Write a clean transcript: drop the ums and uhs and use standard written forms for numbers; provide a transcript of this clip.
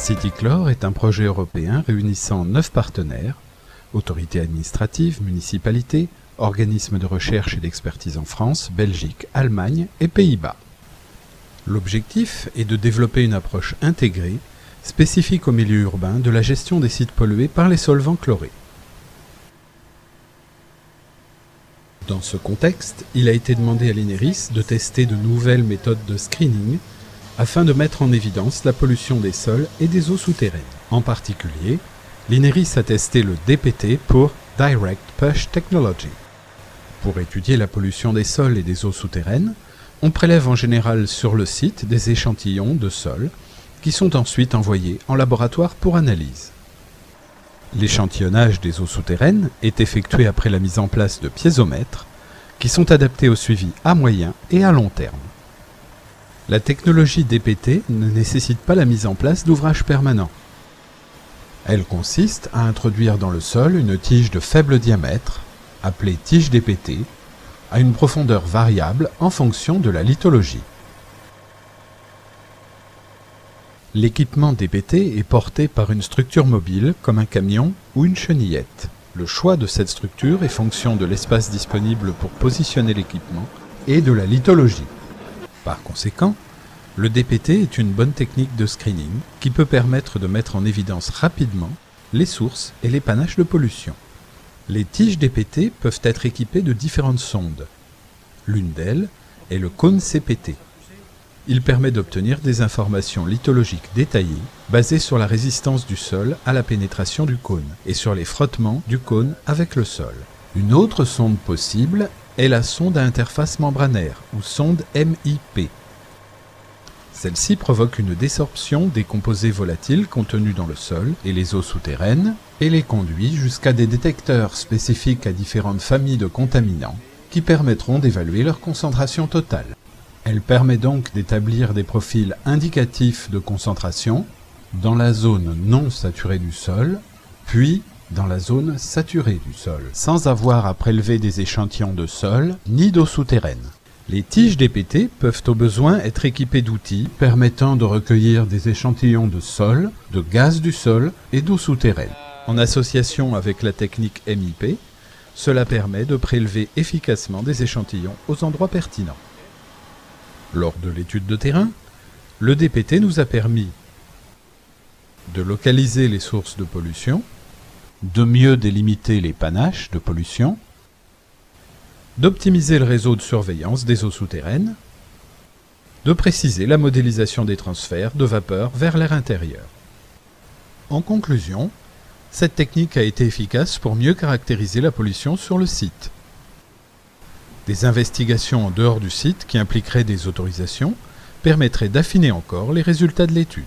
CityChlore est un projet européen réunissant 9 partenaires, autorités administratives, municipalités, organismes de recherche et d'expertise en France, Belgique, Allemagne et Pays-Bas. L'objectif est de développer une approche intégrée, spécifique au milieu urbain, de la gestion des sites pollués par les solvants chlorés. Dans ce contexte, il a été demandé à l'INERIS de tester de nouvelles méthodes de screening afin de mettre en évidence la pollution des sols et des eaux souterraines. En particulier, l'INERIS a testé le DPT pour Direct Push Technology. Pour étudier la pollution des sols et des eaux souterraines, on prélève en général sur le site des échantillons de sol qui sont ensuite envoyés en laboratoire pour analyse. L'échantillonnage des eaux souterraines est effectué après la mise en place de piézomètres qui sont adaptés au suivi à moyen et à long terme. La technologie DPT ne nécessite pas la mise en place d'ouvrages permanents. Elle consiste à introduire dans le sol une tige de faible diamètre, appelée tige DPT, à une profondeur variable en fonction de la lithologie. L'équipement DPT est porté par une structure mobile comme un camion ou une chenillette. Le choix de cette structure est fonction de l'espace disponible pour positionner l'équipement et de la lithologie. Par conséquent, le DPT est une bonne technique de screening qui peut permettre de mettre en évidence rapidement les sources et les panaches de pollution. Les tiges DPT peuvent être équipées de différentes sondes. L'une d'elles est le cône CPT. Il permet d'obtenir des informations lithologiques détaillées basées sur la résistance du sol à la pénétration du cône et sur les frottements du cône avec le sol. Une autre sonde possible est la sonde à interface membranaire ou sonde MIP. Celle-ci provoque une désorption des composés volatiles contenus dans le sol et les eaux souterraines et les conduit jusqu'à des détecteurs spécifiques à différentes familles de contaminants qui permettront d'évaluer leur concentration totale. Elle permet donc d'établir des profils indicatifs de concentration dans la zone non saturée du sol, puis dans la zone saturée du sol, sans avoir à prélever des échantillons de sol ni d'eau souterraine. Les tiges DPT peuvent au besoin être équipées d'outils permettant de recueillir des échantillons de sol, de gaz du sol et d'eau souterraine. En association avec la technique MIP, cela permet de prélever efficacement des échantillons aux endroits pertinents. Lors de l'étude de terrain, le DPT nous a permis de localiser les sources de pollution, de mieux délimiter les panaches de pollution, d'optimiser le réseau de surveillance des eaux souterraines, de préciser la modélisation des transferts de vapeur vers l'air intérieur. En conclusion, cette technique a été efficace pour mieux caractériser la pollution sur le site. Des investigations en dehors du site qui impliqueraient des autorisations permettraient d'affiner encore les résultats de l'étude.